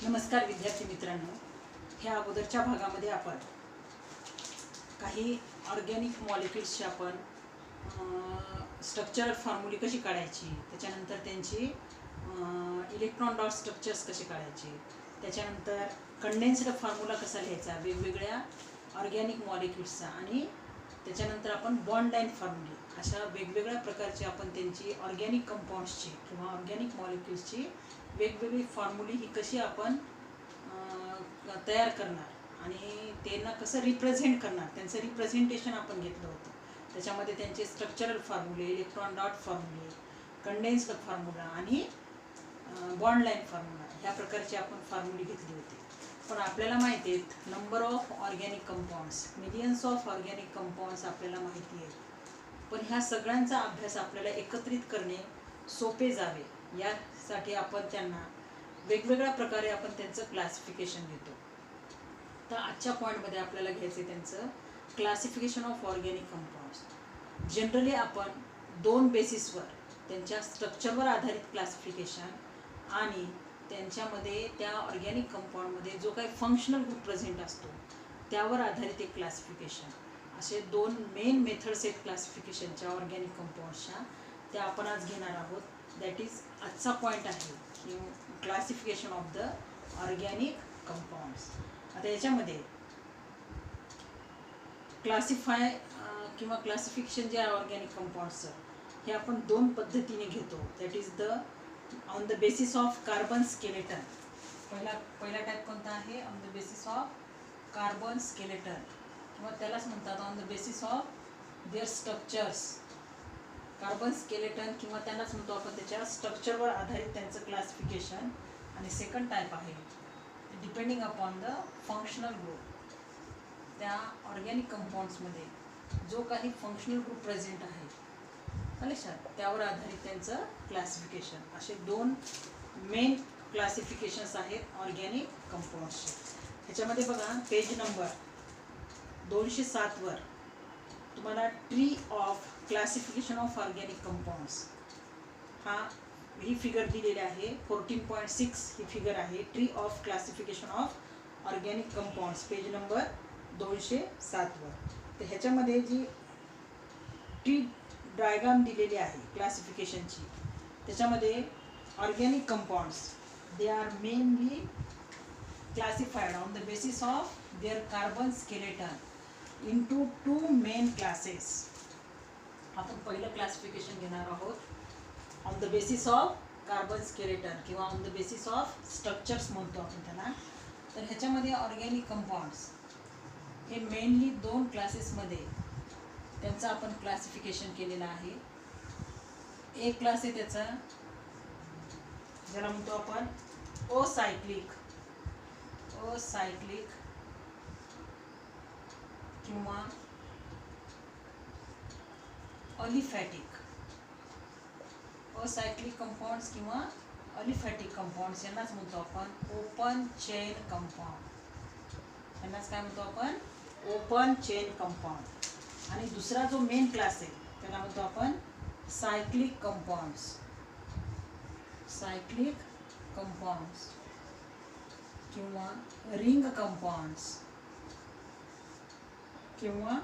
नमस्कार विद्यार्थी मित्रांनो, ह्या अगोदरच्या भागामध्ये आपण काही ऑर्गॅनिक मॉलिक्युल्सची आपण स्ट्रक्चरल फॉर्म्युले कशी काढायची, त्याच्यानंतर त्यांची इलेक्ट्रॉन डॉट स्ट्रक्चर्स कसे काढायचे, त्याच्यानंतर कंडेन्स्ड फॉर्म्युला कसा लिहायचा वेगवेगळ्या ऑर्गॅनिक मॉलिक्युल्सचा, आणि त्याच्यानंतर आपण बॉन्ड लाईन फॉर्म्युले अशा वेगवेगळ्या प्रकारचे आपण त्यांची ऑर्गॅनिक कंपाऊंड्सची किंवा ऑर्गॅनिक मॉलिक्युल्सची वेगवेगळी फॉर्म्युली ही कशी आपण तयार करणार आणि त्यांना कसं रिप्रेझेंट करणार, त्यांचं रिप्रेझेंटेशन आपण घेतलं होतं. त्याच्यामध्ये त्यांचे स्ट्रक्चरल फॉर्म्युले, इलेक्ट्रॉन डॉट फॉर्म्युले, कंडेन्स्ड फॉर्म्युला आणि बॉन्ड लाईन फॉर्म्युला ह्या प्रकारचे आपण फॉर्म्युले घेतले होते. पण आपल्याला माहिती आहेत number of organic compounds, millions of organic compounds आपल्याला माहिती आहेत. पण ह्या सगळ्यांचा अभ्यास आपल्याला एकत्रित करणे सोपे जावे यासाठी आपण त्यांना वेगवेगळ्या प्रकारे आपण त्यांचं क्लासिफिकेशन घेतो. तर आजच्या पॉईंटमध्ये आपल्याला घ्यायचं त्यांचं classification of organic compounds. Generally आपण दोन बेसिसवर, त्यांच्या स्ट्रक्चरवर आधारित क्लासिफिकेशन आणि त्यांच्यामध्ये त्या ऑर्गॅनिक कंपाऊंडमध्ये जो काही फंक्शनल ग्रुप प्रेझेंट असतो त्यावर आधारित एक क्लासिफिकेशन, असे दोन मेन मेथड्स आहेत क्लासिफिकेशनच्या ऑर्गॅनिक कंपाऊंड्सच्या, त्या आपण आज घेणार आहोत. दॅट इज आजचा पॉईंट आहे classification of the organic compounds. आता याच्यामध्ये क्लासिफाय किंवा क्लासिफिकेशन जे आहे ऑर्गॅनिक कंपाऊंड्सचं, हे आपण दोन पद्धतीने घेतो. That is the on the basis of carbon skeleton. पहिला टाईप कोणता आहे? On the basis of carbon skeleton, किंवा त्यालाच म्हणतात on the basis of there structures. Carbon skeleton किंवा त्यांनाच म्हणतो आपण त्याच्या स्ट्रक्चरवर आधारित त्यांचं क्लासिफिकेशन. आणि सेकंड टाईप आहे depending upon the functional group. त्या ऑर्गॅनिक कंपाऊंड्समध्ये जो काही फंक्शनल ग्रुप प्रेझेंट आहे त्यावर आधारित त्यांचं क्लासिफिकेशन. असे दोन मेन क्लासिफिकेशन्स आहेत ऑर्गॅनिक कंपाऊंड्सचे. ह्याच्यामध्ये बघा पेज नंबर 207 वर तुम्हाला tree of classification of organic compounds he figure दिलेली आहे. 14.6 ही फिगर आहे tree of classification of organic compounds, page number 207 वर. तर ह्याच्यामध्ये जी ट्री डायग्राम दिलेली आहे क्लासिफिकेशनची, त्याच्यामध्ये organic compounds they are mainly classified on the basis of their carbon skeleton into two main classes. आपण पहिलं क्लासिफिकेशन घेणार आहोत on the basis of carbon skeleton किंवा on the basis of structures म्हणतो आपण त्याला. तर ह्याच्यामध्ये ऑर्गॅनिक कंपाऊंड्स हे मेनली दोन क्लासेसमध्ये त्यांचं आपण क्लासिफिकेशन केलेलं आहे. एक क्लास आहे त्याचा ज्याला म्हणतो आपण असायक्लिक किंवा अलिफॅटिक. असायक्लिक कंपाऊंड्स किंवा अलिफॅटिक कंपाऊंड्स यांनाच म्हणतो आपण ओपन चेन कंपाऊंड. यांनाच काय म्हणतो आपण? Open chain compound. आणि दुसरा जो मेन क्लास आहे त्याला म्हणतो आपण सायक्लिक कंपाऊंड्स किंवा रिंग कंपाऊंड्स किंवा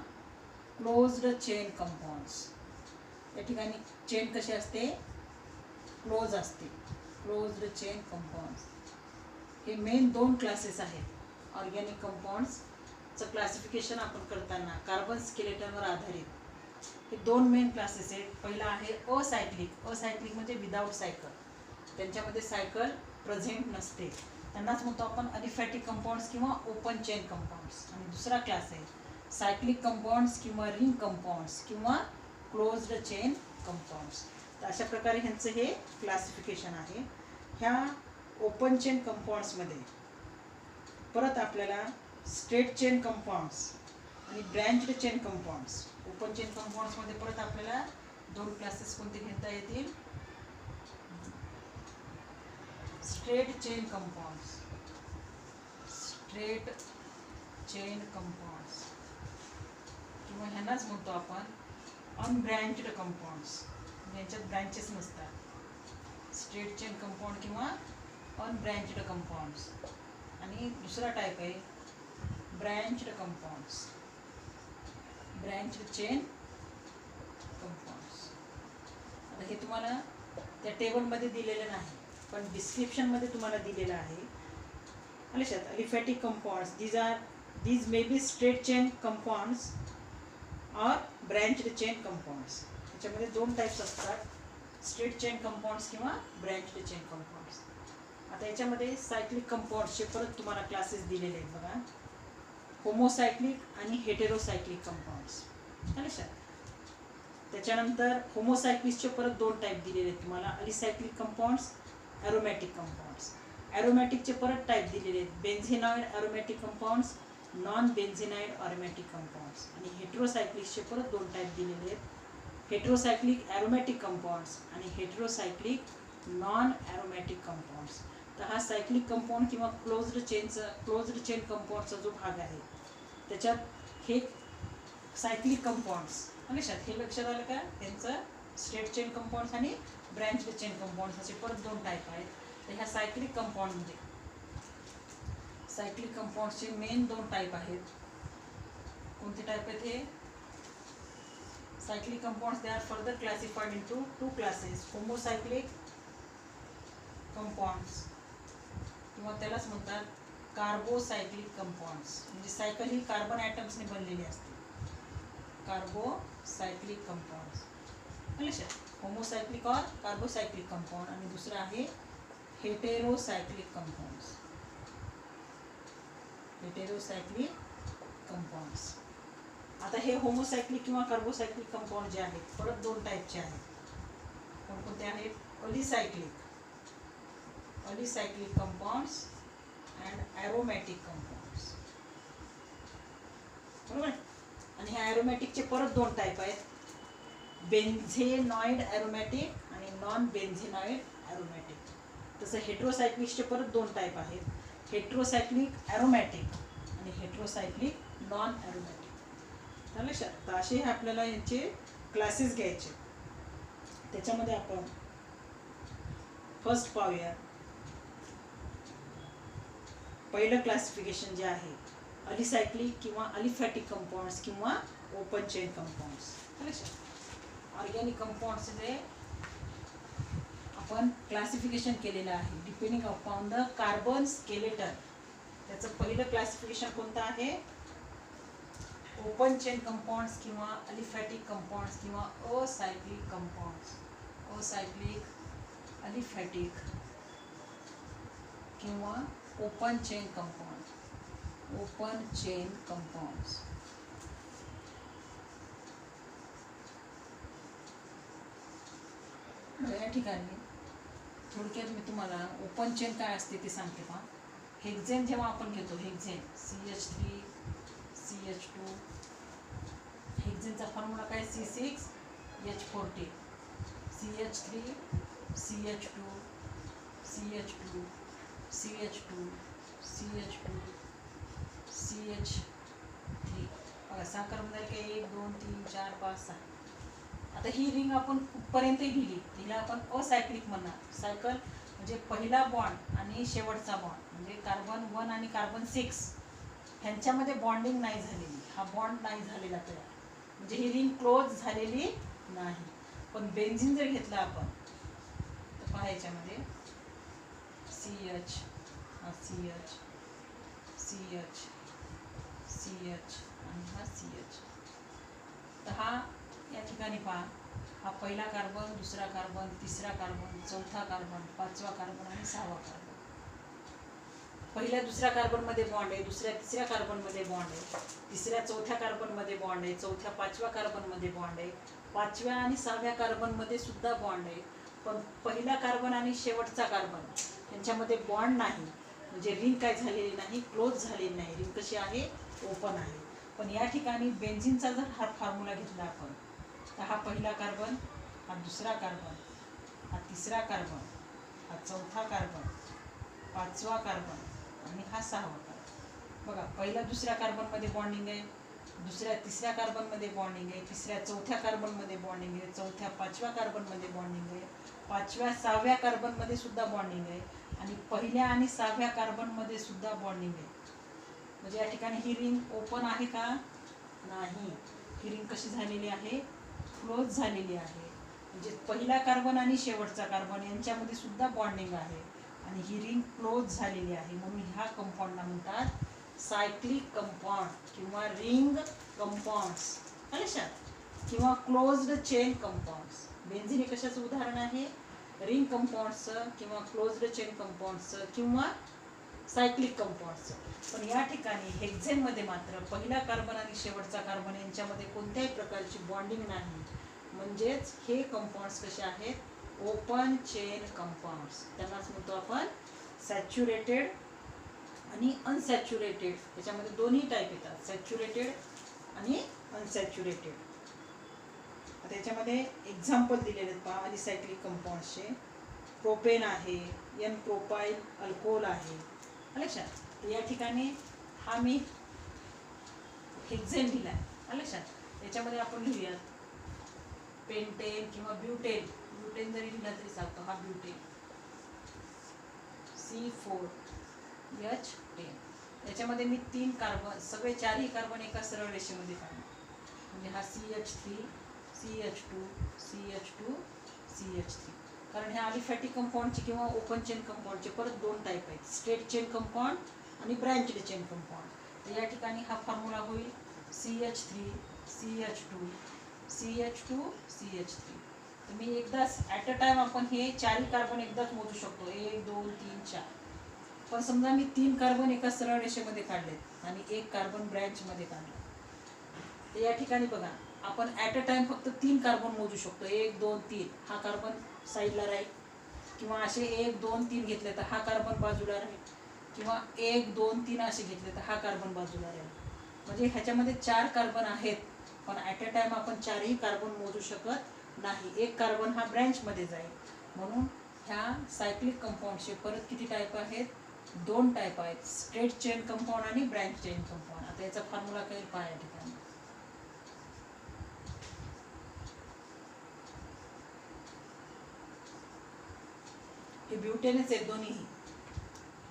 क्लोज्ड चेन कंपाऊंड्स. या ठिकाणी चेन कशी असते? क्लोज असते. क्लोज्ड चेन कंपाऊंड्स हे मेन दोन क्लासेस आहेत ऑर्गॅनिक कंपाऊंड्सचं क्लासिफिकेशन आपण करताना कार्बन स्केलेटनवर आधारित. हे दोन मेन क्लासेस आहेत. पहिला आहे असायक्लिक म्हणजे विदाऊट सायकल, त्यांच्यामध्ये सायकल प्रेझेंट नसते, त्यांनाच म्हणतो आपण अलिफॅटिक कंपाऊंड्स किंवा ओपन चेन कंपाऊंड्स. आणि दुसरा क्लास आहे सायक्लिक कंपाऊंड्स किंवा रिंग कंपाऊंड्स किंवा क्लोज्ड चेन कंपाऊंड्स. तर अशा प्रकारे ह्यांचं हे क्लासिफिकेशन आहे. ह्या ओपन चेन कंपाऊंड्समध्ये परत आपल्याला स्ट्रेट चेन कंपाऊंड्स आणि ब्रँच्ड चेन कंपाऊंड्स. ओपन चेन कंपाऊंड्समध्ये परत आपल्याला दोन क्लासेस कोणते घेता येतील? स्ट्रेट चेन कंपाऊंड्स किंवा ह्यांनाच म्हणतो आपण अनब्रँच्ड कंपाऊंड्स, यांच्यात ब्रँचेस नसतात. स्ट्रेट चेन कंपाऊंड किंवा अनब्रँच्ड कंपाऊंड्स. आणि दुसरा टाईप आहे ब्रँच्ड कंपाऊंड्स, ब्रँच्ड चेन कंपाऊंड्स. आता हे तुम्हाला त्या टेबलमध्ये दिलेलं नाही, पण डिस्क्रिप्शनमध्ये तुम्हाला दिलेलं आहे. लक्षात, aliphatic compounds, these may be straight chain compounds or branched chain compounds. त्याच्यामध्ये दोन टाइप्स असतात, स्ट्रेट चेन कंपाऊंड्स किंवा ब्रँच्ड चेन कंपाऊंड्स. आता याच्यामध्ये सायक्लिक कंपाऊंड्सचे परत तुम्हाला क्लासेस दिलेले आहेत बघा, होमोसायक्लिक आणि हेटेरोसायक्लिक कंपाऊंड्स. लक्षात. त्याच्यानंतर होमोसायक्लिकचे परत दोन टाईप दिलेले आहेत तुम्हाला, अलिसायक्लिक कंपाऊंड्स, ॲरोमॅटिक कंपाऊंड्स. ॲरोमॅटिकचे परत टाईप दिलेले आहेत, benzenoid aromatic compounds, non benzenoid aromatic compounds. आणि हेटेरोसायक्लिकचे परत दोन टाईप दिलेले आहेत, हेटेरोसायक्लिक ॲरोमॅटिक कंपाऊंड्स आणि हेटेरोसायक्लिक नॉन ॲरोमॅटिक कंपाऊंड्स. तर हा सायक्लिक कंपाऊंड किंवा क्लोज्ड चेन कंपाऊंडचा जो भाग आहे त्याच्यात हे सायक्लिक कंपाऊंड्स. लक्षात, हे लक्षात आलं का? त्यांचं स्ट्रेट चेन कंपाऊंड्स आणि ब्रँच्ड चेन कंपाऊंड्स असे परत दोन टाईप आहेत. तर ह्या सायक्लिक कंपाऊंडमध्ये सायक्लिक कंपाऊंड्सचे मेन दोन टाईप आहेत. कोणते टाईप आहेत हे? Cyclic compounds they are further classified into two classes, homocyclic compounds किंवा त्यालाच म्हणतात कार्बोसायक्लिक कंपाऊंड्स. म्हणजे सायकल ही कार्बन ॲटम्सने बनलेली असते, कार्बोसायक्लिक कंपाऊंड्स. लक्षात, होमोसायक्लिक और कार्बोसायक्लिक कंपाऊंड. आणि दुसरं आहे हेटेरोसायक्लिक कंपाऊंड्स, हेटेरोसायक्लिक कंपाऊंड्स. आता हे होमोसायक्लिक किंवा कार्बोसायक्लिक कंपाऊंड जे आहेत परत दोन टाईपचे आहेत. कोणकोणते आहेत? अलिसायक्लिक कंपाऊंड्स अँड ॲरोमॅटिक कंपाऊंड्स. बरोबर. आणि ह्या ॲरोमॅटिकचे परत दोन टाईप आहेत, बेन्झेनॉइड ॲरोमॅटिक आणि नॉन बेन्झेनॉइड ॲरोमॅटिक. तसं हेटेरोसायक्लिकचे परत दोन टाईप आहेत, हेटेरोसायक्लिक ॲरोमॅटिक आणि हेटेरोसायक्लिक नॉन ॲरोमॅटिक. लक्षात. तर असे आपल्याला यांचे क्लासेस घ्यायचे. त्याच्यामध्ये आपण फर्स्ट पाहूया, पहिलं क्लासिफिकेशन जे आहे अलिसायक्लिक किंवा अलिफॅटिक कंपाऊंड्स किंवा ओपन चेन कंपाऊंड्स. लक्षात, ऑर्गॅनिक कंपाऊंड्सचे आपण क्लासिफिकेशन केलेलं आहे depending upon the carbon skeleton. त्याचं पहिलं क्लासिफिकेशन कोणतं आहे? ओपन चेन कंपाऊंड्स किंवा अलिफॅटिक कंपाऊंड्स किंवा असायक्लिक कंपाऊंड्स, असायक्लिक, अलिफॅटिक किंवा open chain compound, open chain compounds. या ठिकाणी थोडक्यात मी तुम्हाला ओपन चेन काय असते ते सांगते पहा. हेक्झेन जेव्हा आपण घेतो, हेक्झेन CH3 CH2, हेक्झेनचा फॉर्म्युला काय? C6H14, CH3 CH2 CH2 CH2 CH2 CH3. बघा साखर म्हणजे काय? 1 2 3 4 5 6. आता ही रिंग आपण कुठपर्यंत लिहिली, तिला आपण असायक्लिक म्हणणार. सायकल म्हणजे पहिला बॉन्ड आणि शेवटचा बॉन्ड, म्हणजे कार्बन 1 आणि कार्बन 6 ह्यांच्यामध्ये बॉन्डिंग नाही झालेली, हा बॉन्ड नाही झालेला तयार, म्हणजे ही रिंग क्लोज झालेली नाही. पण बेन्झीन जर घेतला आपण तर पहा याच्यामध्ये CH, हा CH, CH, CH आणि हा CH. तर हा या ठिकाणी पहा, हा पहिला कार्बन, दुसरा कार्बन, तिसरा कार्बन, चौथा कार्बन, पाचवा कार्बन आणि सहावा कार्बन. पहिल्या दुसऱ्या कार्बनमध्ये बॉन्ड आहे, दुसऱ्या तिसऱ्या कार्बनमध्ये बॉन्ड आहे, तिसऱ्या चौथ्या कार्बनमध्ये बॉन्ड आहे, चौथ्या पाचव्या कार्बनमध्ये बॉन्ड आहे, पाचव्या आणि सहाव्या कार्बनमध्ये सुद्धा बॉन्ड आहे. पण पहिला कार्बन आणि शेवटचा कार्बन यांच्यामध्ये बॉन्ड नाही, म्हणजे रिंग काय झालेली नाही, क्लोज झालेली नाही. रिंग कशी आहे? ओपन आहे. पण या ठिकाणी बेन्झीनचा जर हा फॉर्म्युला घेतला आपण तर हा पहिला कार्बन, हा दुसरा कार्बन, हा तिसरा कार्बन, हा चौथा कार्बन, पाचवा कार्बन आणि हा सहावा कार्बन. बघा, पहिल्या दुसऱ्या कार्बनमध्ये बॉन्डिंग आहे, दुसऱ्या तिसऱ्या कार्बनमध्ये बॉन्डिंग आहे, तिसऱ्या चौथ्या कार्बनमध्ये बॉन्डिंग आहे, चौथ्या पाचव्या कार्बनमध्ये बॉन्डिंग आहे, पाचव्या सहाव्या कार्बनमध्ये सुद्धा बॉन्डिंग आहे, आणि आणि पहिल्या आणि 6व्या कार्बनमध्ये सुद्धा बॉन्डिंग आहे. म्हणजे या ठिकाणी ही रिंग ओपन आहे का? नाही. ही रिंग कशी झालेली आहे? क्लोज झालेली आहे. म्हणजे पहिला कार्बन आणि शेवटचा कार्बन यांच्यामध्ये सुद्धा बॉन्डिंग आहे आणि ही रिंग क्लोज झालेली आहे. म्हणून ह्या कंपाऊंडला म्हणतात सायक्लिक कंपाऊंड किंवा रिंग कंपाऊंड्स, लक्षात, किंवा क्लोज्ड चेन कंपाऊंड्स. बेन्झीन हे कशाचं उदाहरण आहे? रिंग कंपाऊंड्सचं किंवा क्लोज्ड चेन कंपाऊंड्सचं किंवा सायक्लिक कंपाऊंड्सचं. पण या ठिकाणी हेक्झेनमध्ये मात्र पहिला कार्बन आणि शेवटचा कार्बन यांच्यामध्ये कोणत्याही प्रकारची बॉन्डिंग नाही. म्हणजेच हे कंपाऊंड्स कसे आहेत? Open chain compounds. त्यांनाच म्हणतो आपण सॅच्युरेटेड आणि अनसॅच्युरेटेड. याच्यामध्ये दोन्ही टाईप येतात, सॅच्युरेटेड आणि अनसॅच्युरेटेड. आता याच्यामध्ये एक्झाम्पल दिलेले आहेत पहा अलिसायक्लिक कंपाऊंड्सचे. प्रोपेन आहे, एन प्रोपाइल अल्कोहोल आहे, लक्षात. तर या ठिकाणी हा मी हेक्झेन दिला आहे, लक्षात. याच्यामध्ये आपण लिहूयात पेंटेन किंवा ब्युटेन. ब्युटेन जरी लिहिला तरी चालतो. हा ब्युटेन C4H10. याच्यामध्ये मी 3 कार्बन, सगळे 4ही कार्बन एका सरळ रेषेमध्ये काढले. म्हणजे हा CH3, CH2, CH2, CH3. कारण ह्या अलिफॅटिक कंपाऊंडचे किंवा ओपन चेन कंपाऊंडचे परत 2 टाईप आहेत, स्ट्रेट चेन कंपाऊंड आणि ब्रँच्ड चेन कंपाऊंड. तर या ठिकाणी हा फॉर्म्युला होईल CH3, CH2, CH2, CH3. तर मी एकदाच ॲट अ टाइम आपण हे 4ही कार्बन एकदाच मोजू शकतो, 1 2 3 4. पण समजा मी 3 कार्बन एका सरळ रेषेमध्ये काढलेत आणि 1 कार्बन ब्रँचमध्ये काढला. तर या ठिकाणी बघा आपण ॲट अ टाइम फक्त 3 कार्बन मोजू शकतो, 1 2 3. हा कार्बन साईडला राहील किंवा असे 1 2 3 घेतले तर हा कार्बन बाजूला राहील किंवा 1 2 3 असे घेतले तर हा कार्बन बाजूला राहील. म्हणजे ह्याच्यामध्ये 4 कार्बन आहेत, पण ॲट अ टाइम आपण 4ही कार्बन मोजू शकत नाही. 1 कार्बन हा ब्रँचमध्ये जाईल. म्हणून ह्या सायक्लिक कंपाऊंडचे परत किती टाईप आहेत? 2 टाईप आहेत, स्ट्रेट चेन कंपाऊंड आणि ब्रँच चेन कंपाऊंड. आता याचा फॉर्म्युला काही पहा या ठिकाणी. हे ब्युटेनच आहेत दोन्हीही.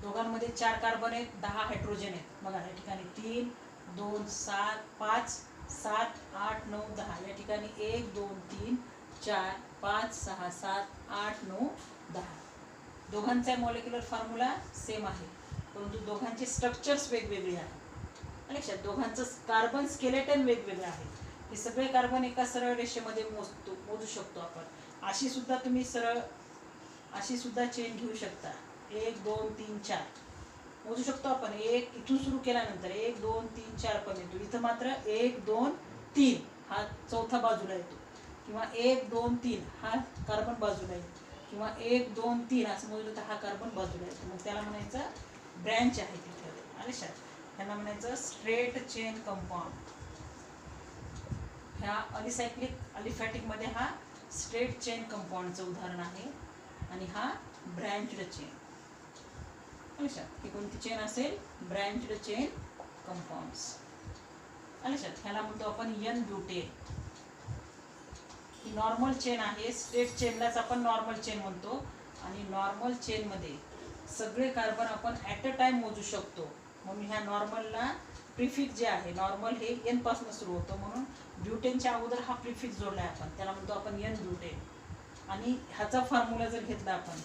दोघांमध्ये 4 कार्बन आहेत, 10 हायड्रोजन आहेत. बघा या ठिकाणी 3 2 7 5 7 8 9 10. या ठिकाणी 1 2 3 4 5 6 7 8 9 10. दोघांचा मॉलिक्युलर फॉर्म्युला सेम आहे, परंतु दोघांचे स्ट्रक्चर्स वेगवेगळे आहेत, लक्षात. दोघांचं कार्बन स्केलेटन वेगवेगळं आहे. हे सगळे कार्बन एका सरळ रेषेमध्ये मोजू शकतो आपण. अशी सुद्धा तुम्ही अशी सुद्धा चेन घेऊ शकता. 1 2 3 4 मोजू शकतो आपण. एक इथून सुरू केल्यानंतर 1 2 3 4 पण येतो. इथं मात्र 1 2 3 हा चौथा बाजूला येतो किंवा 1 2 3 हा कार्बन बाजूला येतो किंवा 1 2 3 असं मोजलं तर हा कार्बन बाजूला येतो. मग त्याला म्हणायचं ब्रँच आहे तिथे, लक्षात. ह्यांना म्हणायचं स्ट्रेट चेन कंपाऊंड. ह्या अलिफॅटिकमध्ये हा स्ट्रेट चेन कंपाऊंडचं उदाहरण आहे आणि हा ब्रँच्ड चेन, लक्षात. ही कोणती चेन असेल? ब्रँच्ड चेन कंपाऊंड्स, लक्षात. ह्याला म्हणतो आपण एन ब्युटेन. ही नॉर्मल चेन आहे. स्ट्रेट चेनलाच आपण नॉर्मल चेन म्हणतो आणि नॉर्मल चेनमध्ये सगळे कार्बन आपण ॲट अ टाइम मोजू शकतो. म्हणून ह्या नॉर्मलला प्रिफिक्स जे आहे, नॉर्मल हे एन पासून सुरू होतं, म्हणून ब्युटेनच्या अगोदर हा प्रिफिक्स जोडला आहे आपण, त्याला म्हणतो आपण एन ब्युटेन. आणि ह्याचा फॉर्म्युला जर घेतला आपण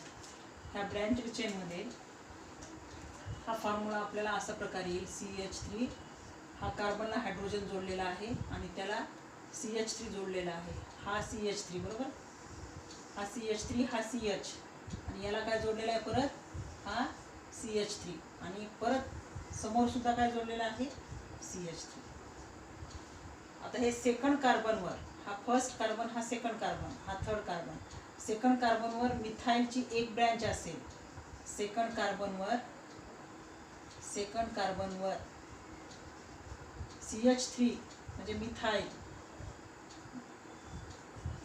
ह्या ब्रँच्ड चेनमध्ये, हा फॉर्म्युला आपल्याला अशा प्रकारे येईल. CH3 हा कार्बनला हायड्रोजन जोडलेला आहे आणि त्याला CH3 जोडलेला आहे. हा CH3 बरोबर, हा CH3 हा CH आणि याला काय जोडलेला आहे परत? हा CH3 आणि परत समोर सुद्धा काय जोडलेला आहे? CH3. आता हे सेकंड कार्बनवर, हा फर्स्ट कार्बन हा सेकंड कार्बन हा थर्ड कार्बन, सेकंड कार्बनवर मिथाईलची एक ब्रँच असेल. सेकंड कार्बनवर CH3 म्हणजे मिथाईल,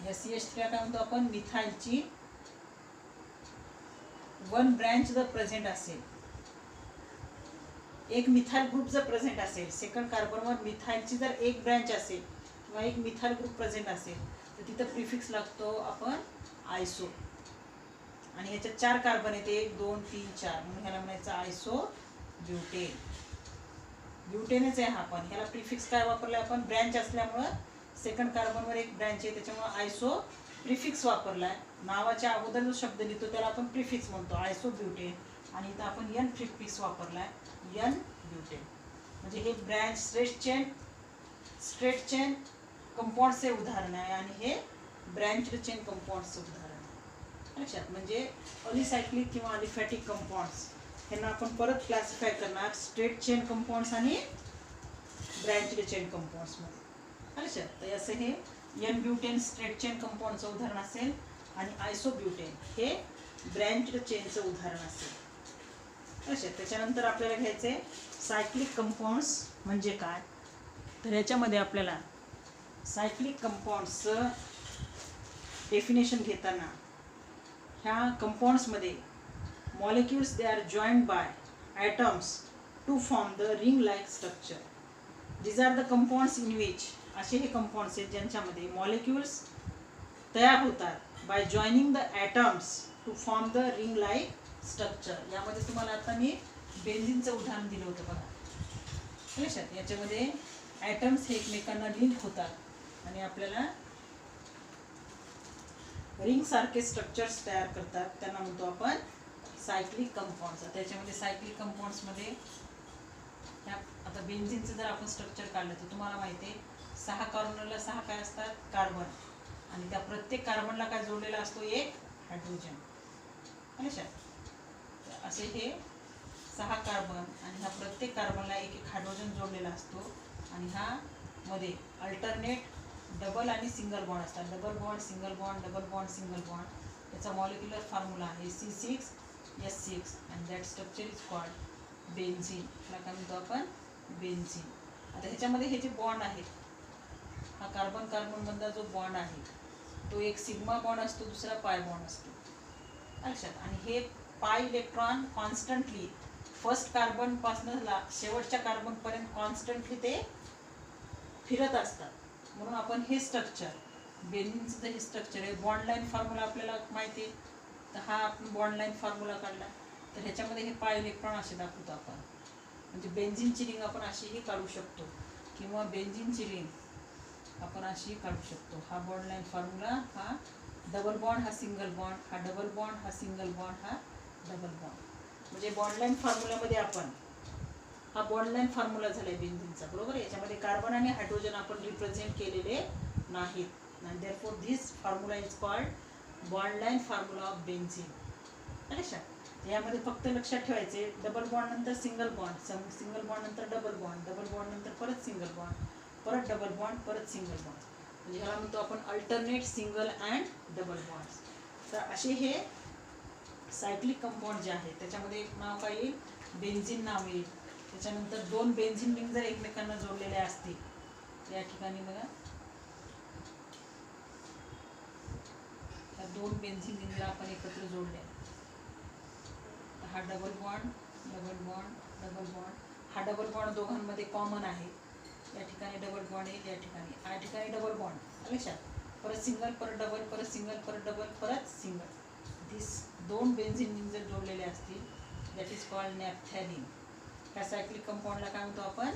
ह्या CH3 काय म्हणतो आपण? मिथाईलची 1 ब्रँच जर प्रेझेंट असेल, एक मिथाइल ग्रुप जर प्रेझेंट असेल, सेकंड कार्बनवर मिथाईलची जर एक ब्रँच असेल किंवा एक मिथाइल ग्रुप प्रेझेंट असेल तर तिथं प्रिफिक्स लागतो आपण आयसो, आणि ह्याच्यात 4 कार्बन येते, 1 2 3 4, म्हणून ह्याला म्हणायचं आयसो ब्युटेन. ब्युटेनच आहे हा, पण ह्याला प्रिफिक्स काय वापरला आपण, ब्रँच असल्यामुळं सेकंड कार्बनवर एक ब्रँच आहे त्याच्यामुळे आयसो प्रिफिक्स वापरलाय. नावाच्या अगोदर जो शब्द लिहितो त्याला आपण प्रिफिक्स म्हणतो, आयसो ब्युटेन. आणि इथं आपण एन प्रिफिक्स वापरलाय, एन ब्युटेन. म्हणजे हे ब्रँच स्ट्रेट चेन कंपाऊंड्सचे उदाहरण आहे आणि हे ब्रँच्ड चेन कंपाऊंड्सचं उदाहरण आहे. लक्षात, म्हणजे अलिसायक्लिक किंवा अलिफॅटिक कंपाऊंड्स ह्यांना आपण परत क्लासिफाय करणार स्ट्रेट चेन कंपाऊंड्स आणि ब्रँच्ड चेन कंपाऊंड्समध्ये. लक्षात, तर असं हे एन ब्युटेन स्ट्रेट चेन कंपाऊंडचं उदाहरण असेल आणि आयसोब्युटेन हे ब्रँच्ड चेनचं उदाहरण असेल. लक्षात, त्याच्यानंतर आपल्याला घ्यायचे सायक्लिक कंपाऊंड्स म्हणजे काय. तर ह्याच्यामध्ये आपल्याला सायक्लिक कंपाऊंड्सचं डेफिनेशन घेताना ह्या कंपाऊंड्समध्ये molecules they are joined by atoms to form the ring like structure. These are the compounds in which असे हे कंपाऊंड्स आहेत ज्यांच्यामध्ये मॉलिक्युल्स तयार होतात by joining the atoms to form the ring like structure. यामध्ये तुम्हाला आता मी बेन्झिनचं उदाहरण दिलं होतं बघा. लक्षात, याच्यामध्ये ॲटम्स हे एकमेकांना लिंक होतात आणि आपल्याला रिंग सारखे स्ट्रक्चर्स तयार करतात, त्यांना म्हणतो आपण सायक्लिक कंपाऊंड्स. त्याच्यामध्ये सायक्लिक कंपाऊंड्समध्ये ह्या आता बेन्झिनचं जर आपण स्ट्रक्चर काढलं तर तुम्हाला माहिती आहे 6 कार्बनला 6 काय असतात, कार्बन. आणि त्या प्रत्येक कार्बनला काय जोडलेला असतो, एक हायड्रोजन. लक्षात, असे हे 6 कार्बन आणि ह्या प्रत्येक कार्बनला एक एक हायड्रोजन जोडलेला असतो. आणि ह्या मध्ये अल्टरनेट डबल आणि सिंगल बॉन्ड असतात, double bond single bond, double bond single bond. त्याचा मॉलिक्युलर फॉर्म्युला आहे C6H6 and that structure is called benzene. ह्याला काय म्हणतो आपण, बेन्झीन. आता ह्याच्यामध्ये हे जे बॉन्ड आहेत, हा कार्बन कार्बन मधला जो बॉन्ड आहे तो एक सिग्मा बॉन्ड असतो, दुसरा पाय बॉन्ड असतो. लक्षात, आणि हे पाय इलेक्ट्रॉन कॉन्स्टंटली फर्स्ट कार्बन पासून शेवटच्या कार्बन पर्यंत कॉन्स्टंटली ते फिरत असतात. म्हणून आपण हे स्ट्रक्चर बेन्झीनचं जे हे स्ट्रक्चर आहे, बॉन्ड लाईन फॉर्म्युला आपल्याला माहिती आहे. तर हा आपण बॉन्ड लाईन फॉर्म्युला काढला तर ह्याच्यामध्ये हे पाय इलेक्ट्रॉन असे दाखवतो आपण. म्हणजे बेन्झीनची रिंग आपण अशीही काढू शकतो किंवा बेन्झीनची रिंग आपण अशीही काढू शकतो. हा बॉन्ड लाईन फॉर्म्युला, हा डबल बॉन्ड, हा सिंगल बॉन्ड, हा डबल बॉन्ड, हा सिंगल बॉन्ड, हा डबल बॉन्ड. म्हणजे बॉन्ड लाईन फॉर्म्युल्यामध्ये आपण हा बॉन्ड लाईन फॉर्म्युला झाला आहे बेन्झीनचा, बरोबर. याच्यामध्ये कार्बन आणि हायड्रोजन आपण रिप्रेझेंट केलेले नाहीत. and therefore this formula is called bond line formula of benzene. लक्षात, यामध्ये फक्त लक्षात ठेवायचे डबल बॉन्ड नंतर सिंगल बॉन्ड, सिंगल बॉन्ड नंतर डबल बॉन्ड, डबल बॉन्ड नंतर परत सिंगल बॉन्ड, परत डबल बॉन्ड, परत सिंगल बॉन्ड. म्हणजे ह्याला म्हणतो आपण alternate single and double bonds. तर असे हे सायक्लिक कंपाऊंड जे आहे त्याच्यामध्ये एक नाव काय येईल, बेन्झीन नाव येईल. त्याच्यानंतर 2 बेन्झीन रिंग जर एकमेकांना जोडलेल्या असतील, या ठिकाणी बघा, या 2 बेन्झीन रिंगला आपण एकत्र जोडले, हा double bond, double bond, double bond. हा डबल बॉन्ड दोघांमध्ये कॉमन आहे. या ठिकाणी डबल बॉन्ड आहे, या ठिकाणी डबल बॉन्ड. लक्षात, परत सिंगल, परत डबल, परत सिंगल, परत डबल, परत सिंगल. दिस 2 बेन्झीन रिंग जर जोडलेले असतील, दॅट इज कॉल्ड नॅफ्थॅलिन. ह्या सायक्लिक कंपाऊंडला काय म्हणतो आपण,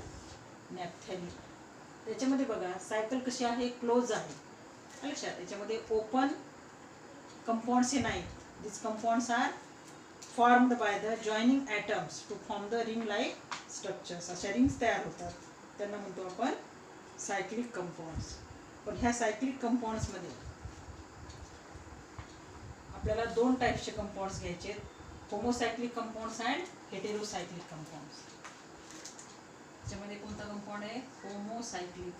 नॅफ्थॅलिन. त्याच्यामध्ये बघा सायकल कशी आहे, क्लोज आहे. लक्षात, त्याच्यामध्ये ओपन कंपाऊंड्स हे नाहीत. This compounds are formed by the joining atoms to form the ring like structures. अशा रिंग्स तयार होतात, त्यांना म्हणतो आपण सायक्लिक कंपाऊंड्स. पण ह्या सायक्लिक कंपाऊंड्समध्ये आपल्याला 2 टाईप्सचे कंपाऊंड्स घ्यायचे, होमोसायक्लिक कंपाऊंड्स अँड हेटेरोसायक्लिक कंपाऊंड्स. त्याच्यामध्ये कोणता कंपाऊंड आहे, होमोसायक्लिक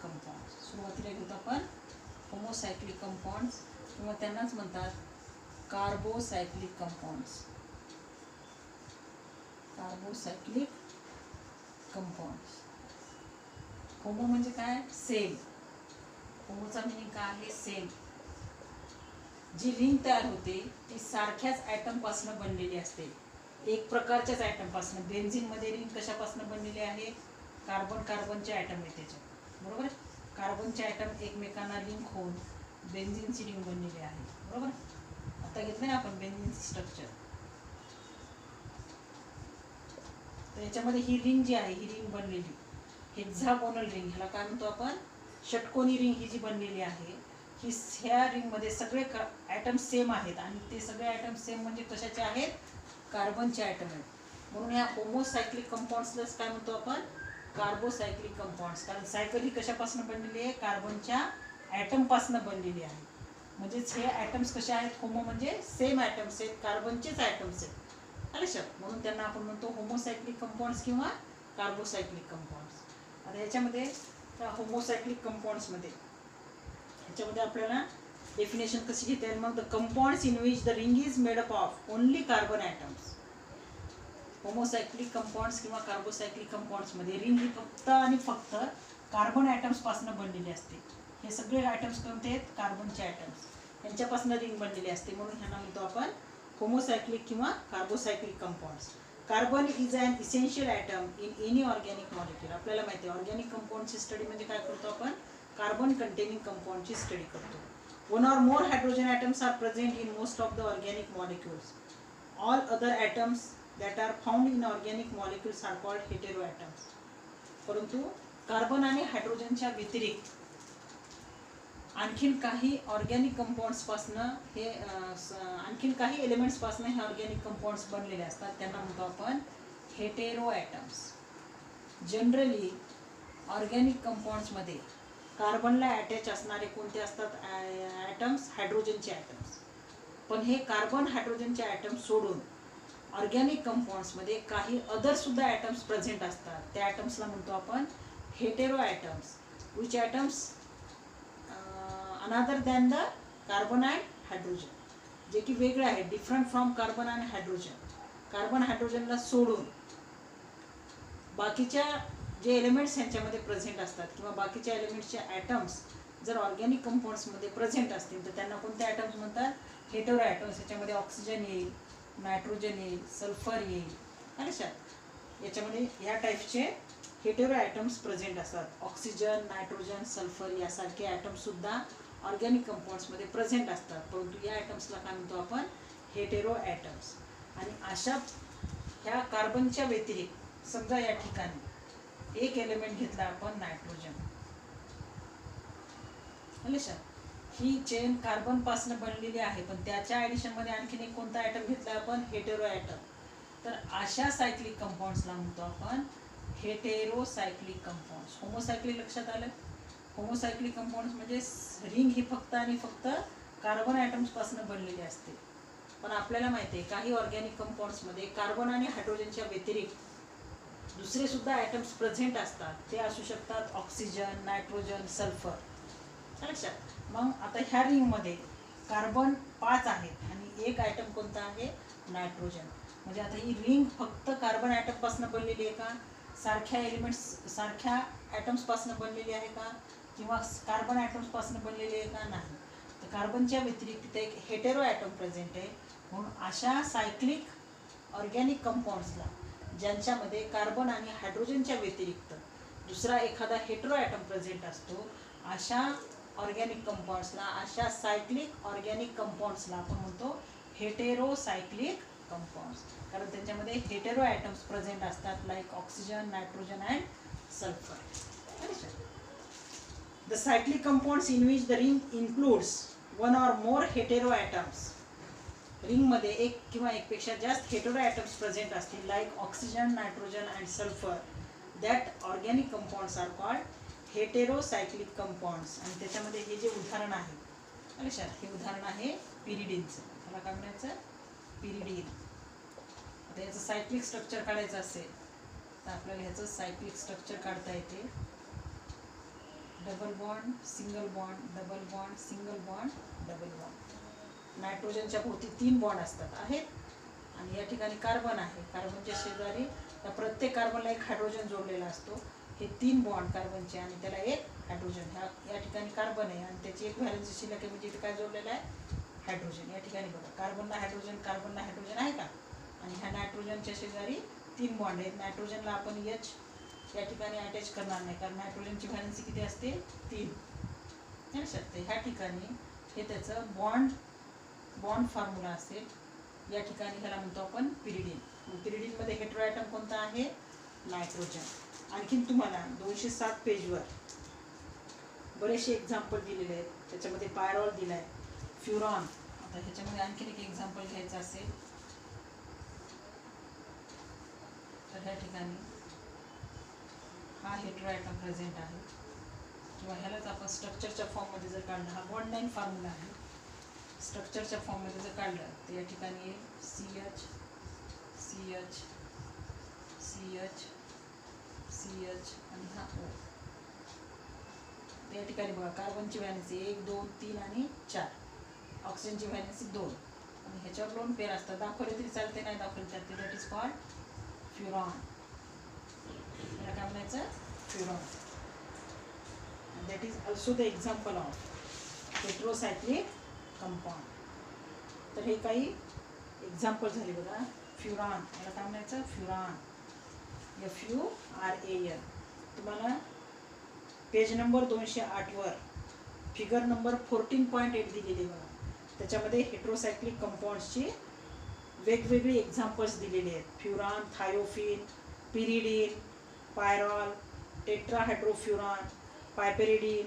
कंपाऊंड्स. सुरुवातीला घेतो आपण होमोसायक्लिक कंपाऊंड्स किंवा त्यांनाच म्हणतात कार्बोसायक्लिक कंपाऊंड्स. कार्बोसायक्लिक कंपाऊंड्स. होमो म्हणजे काय, सेम. होमोचा मिनिंग काय आहे, सेम. जी रिंग तयार होते ती सारख्याच ॲटम पासून बनलेली असते, एक प्रकारच्याच ॲटम पासून. बेन्झीन मध्ये रिंग कशापासून बनलेली आहे, कार्बनचे ॲटम आहे त्याच्यात, बरोबर. कार्बनचे ॲटम एकमेकांना लिंक होऊन बेन्झीनची रिंग बनलेली आहे, बरोबर. आता घेतलं ना आपण बेन्झीनचं स्ट्रक्चर, तर याच्यामध्ये ही रिंग जी आहे ही रिंग बनलेली हेक्झागोनल रिंग, ह्याला काय म्हणतो आपण, षटकोनी रिंग ही जी बनलेली आहे ही, ह्या रिंगमध्ये सगळे ॲटम्स सेम आहेत आणि ते सगळे ॲटम्स सेम म्हणजे कशाचे आहेत, कार्बनचे ॲटम आहेत. म्हणून ह्या होमोसायक्लिक कंपाऊंड्सलाच काय म्हणतो आपण, कार्बोसायक्लिक कंपाऊंड्स. कारण सायकल ही कशापासून बनलेली आहे, कार्बनच्या ॲटमपासून बनलेली आहे. म्हणजेच हे ॲटम्स कसे आहेत, होमो म्हणजे सेम ॲटम्स आहेत, कार्बनचेच ॲटम्स आहेत, लक्षात. म्हणून त्यांना आपण म्हणतो होमोसायक्लिक कंपाऊंड्स किंवा कार्बोसायक्लिक कंपाऊंड्स. आता याच्यामध्ये त्या होमोसायक्लिक कंपाऊंड्समध्ये ह्याच्यामध्ये आपल्याला डेफिनेशन कशी घेता येईल मग, the compounds in which the ring is made up of only carbon atoms. Homocyclic compounds किंवा कार्बोसायक्लिक कंपाऊंड्समध्ये रिंग ही फक्त आणि फक्त कार्बन ॲटम्सपासून बनलेली असते. हे सगळे ॲटम्स कोणते आहेत, कार्बनचे ॲटम्स, यांच्यापासून रिंग बनलेली असते. म्हणून ह्यांना म्हणतो आपण होमोसायक्लिक किंवा carbocyclic compounds. Carbon is an essential atom in any organic molecule. आपल्याला माहिती आहे ऑर्गॅनिक कंपाऊंडची स्टडी म्हणजे काय करतो आपण, कार्बन कंटेनिंग कंपाऊंडची स्टडी करतो. One or more hydrogen atoms are present in most of the organic molecules. All other atoms that are found in organic molecules are called heteroatoms. परंतु कार्बन आणि हायड्रोजनच्या व्यतिरिक्त आणखीन काही ऑर्गॅनिक कंपाऊंड्स पासून हे आणखीन काही एलिमेंट्स पासून हे ऑर्गॅनिक कंपाऊंड्स बनलेले असतात, त्यांना म्हणतो आपण हेटेरोॲटम्स. जनरली ऑर्गॅनिक कंपाऊंड्समध्ये कार्बनला अटॅच असणारे कोणते असतात ॲटम्स, हायड्रोजनचे ॲटम्स. पण हे कार्बन हायड्रोजनचे ॲटम्स सोडून ऑर्गॅनिक कंपाऊंड्समध्ये काही अदरसुद्धा ॲटम्स प्रेझेंट असतात. त्या ॲटम्सला म्हणतो आपण heteroatoms. Which atoms another than the carbon and hydrogen, जे की वेगळे आहेत, different from carbon and hydrogen. Carbon हायड्रोजनला सोडून बाकीच्या जे एलिमेंट्स ह्यांच्यामध्ये प्रेझेंट असतात किंवा बाकीच्या एलिमेंट्सचे ॲटम्स जर ऑर्गॅनिक कंपाऊंड्समध्ये प्रेझेंट असतील तर त्यांना कोणते ॲटम्स म्हणतात, हेटेरोॲटम्स. याच्यामध्ये ऑक्सिजन येईल, नायट्रोजन येईल, सल्फर येईल, लक्षात. याच्यामध्ये ह्या टाईपचे हेटेरोॲटम्स प्रेझेंट असतात. ऑक्सिजन, नायट्रोजन, सल्फर यासारखे ॲटम्ससुद्धा ऑर्गॅनिक कंपाऊंड्समध्ये प्रेझेंट असतात. परंतु या ॲटम्सला काय म्हणतो आपण, हेटेरोॲटम्स. आणि अशा ह्या कार्बनच्या व्यतिरिक्त समजा या ठिकाणी एक एलिमेंट घेतला आपण नायट्रोजन, लक्षात. ही चेन कार्बन पासून बनलेली आहे, पण त्याच्या ॲडिशनमध्ये आणखीन एक कोणता ॲटम घेतला आपण, हेटेरोॲटम. तर अशा सायक्लिक कंपाऊंड्सला म्हणतो आपण हेटेरोसायक्लिक कंपाऊंड्स. होमोसायक्लिक लक्षात आलं. होमोसायक्लिक कंपाऊंड्स म्हणजे रिंग ही फक्त आणि फक्त कार्बन ॲटम्सपासून बनलेली असते. पण आपल्याला माहिती आहे काही ऑर्गॅनिक कंपाऊंड्समध्ये कार्बन आणि हायड्रोजनच्या व्यतिरिक्त दुसरे सुद्धा ॲटम्स प्रेझेंट असतात. ते असू शकतात ऑक्सिजन, नायट्रोजन, सल्फर, लक्षात. मग आता ह्या रिंगमध्ये कार्बन 5 आहेत आणि एक ॲटम कोणता आहे, नायट्रोजन. म्हणजे आता ही रिंग फक्त कार्बन ॲटमपासून बनलेली आहे का, सारख्या एलिमेंट्स सारख्या ॲटम्सपासून बनलेली आहे का, किंवा कार्बन ॲटम्सपासून बनलेली आहे का, नाही. तर कार्बनच्या व्यतिरिक्त तिथे एक हेटेरो ॲटम प्रेझेंट आहे. म्हणून अशा सायक्लिक ऑर्गॅनिक कंपाऊंड्सला ज्यांच्यामध्ये कार्बन आणि हायड्रोजनच्या व्यतिरिक्त दुसरा एखादा हेटेरो ॲटम प्रेझेंट असतो, अशा ऑर्गॅनिक कंपाऊंड्सला, अशा सायक्लिक ऑर्गॅनिक कंपाऊंड्सला आपण म्हणतो हेटेरोसायक्लिक कंपाऊंड्स. कारण त्यांच्यामध्ये हेटेरो ॲटम्स प्रेझेंट असतात, like oxygen, nitrogen and sulphur. The cyclic compounds in which the ring includes one or more hetero atoms. रिंगमध्ये एक किंवा एकपेक्षा जास्त हेटेरो ॲटम्स प्रेझेंट असतील, like oxygen, nitrogen and sulphur, that organic compounds are called heterocyclic compounds. आणि त्याच्यामध्ये हे जे उदाहरण आहे, लक्षात, हे उदाहरण आहे पिरिडीनचं. त्याला काय म्हणायचं, पिरिडीन. आता याचं सायक्लिक स्ट्रक्चर काढायचं असेल तर आपल्याला ह्याचं सायक्लिक स्ट्रक्चर काढता येते. Double bond, single bond, double bond, single bond, double bond. नायट्रोजनच्या भोवती 3 बॉन्ड असतात आहेत आणि या ठिकाणी कार्बन आहे. कार्बनच्या शेजारी त्या प्रत्येक कार्बनला एक हायड्रोजन जोडलेला असतो. हे 3 बॉन्ड कार्बनचे आणि त्याला एक हायड्रोजन. या ठिकाणी कार्बन आहे आणि त्याची एक व्हॅलेन्सी शिल्लक आहे, म्हणजे इथे काय जोडलेलं आहे, हायड्रोजन. या ठिकाणी बघा कार्बनला हायड्रोजन आहे का, आणि ह्या नायट्रोजनच्या शेजारी 3 बॉन्ड आहेत. नायट्रोजनला आपण H या ठिकाणी अटॅच करणार नाही, कारण नायट्रोजनची व्हॅलेन्सी किती असते, 3. लक्षात. ह्या ठिकाणी हे त्याचं बॉन्ड फॉर्म्युला असेल। या ठिकाणी ह्याला म्हणतो आपण पिरिडीन। मग पिरिडीनमध्ये हेटेरो ॲटम कोणता आहे? नायट्रोजन। आणखीन तुम्हाला 207 पेजवर बरेचसे एक्झाम्पल दिलेले आहेत। त्याच्यामध्ये पायरॉल दिलाय, फ्युरॉन। आता ह्याच्यामध्ये आणखीन एक एक्झाम्पल घ्यायचं असेल तर ह्या ठिकाणी हा हेटेरो ॲटम प्रेझेंट आहे, किंवा ह्यालाच आपण स्ट्रक्चरच्या फॉर्ममध्ये जर काढलं, हा बॉन्ड लाईन फॉर्म्युला आहे, स्ट्रक्चरच्या फॉर्ममध्ये जर काढलं तर या ठिकाणी येईल CH CH CH CH आणि हा O। या ठिकाणी बघा कार्बनची व्हॅलेन्सी 1 2 3 आणि 4, ऑक्सिजनची व्हॅलेन्सी 2, आणि ह्याच्यावर लोन पेअर असतात। दाखवले तरी चालते, नाही दाखवले चालते। That is called furan. याला काय म्हणायचं? Furan. That is also the example of heterocyclic compound. तर हे काही एक्झाम्पल झाले बघा। फ्युरॉन, याला काय म्हणायचं? फ्युरॉन, FURAN। तुम्हाला पेज नंबर 208 वर फिगर नंबर 14.8 दिलेली बघा। त्याच्यामध्ये हेटेरोसायक्लिक कंपाऊंड्सची वेगवेगळी एक्झाम्पल्स दिलेले आहेत। Furan, thiophene, pyridine, pyrrole, tetrahydrofuran, piperidine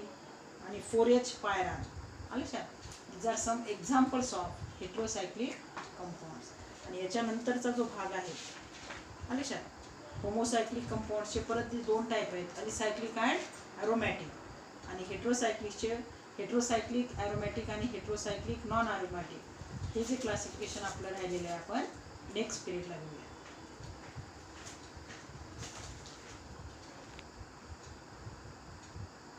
आणि 4H पायरान। आलं लक्षात? These are some examples of heterocyclic compounds. आणि याच्यानंतरचा जो भाग आहे, आलं लक्षात? होमोसायक्लिक कंपाऊंड्सचे परत 2 टाईप आहेत, अलिसायक्लिक अँड ॲरोमॅटिक। आणि हेटेरोसायक्लिक ॲरोमॅटिक आणि हेटेरोसायक्लिक नॉन ॲरोमॅटिक, हे जे क्लासिफिकेशन आपलं राहिलेलं आहे, आपण नेक्स्ट पिरियडला घेऊया।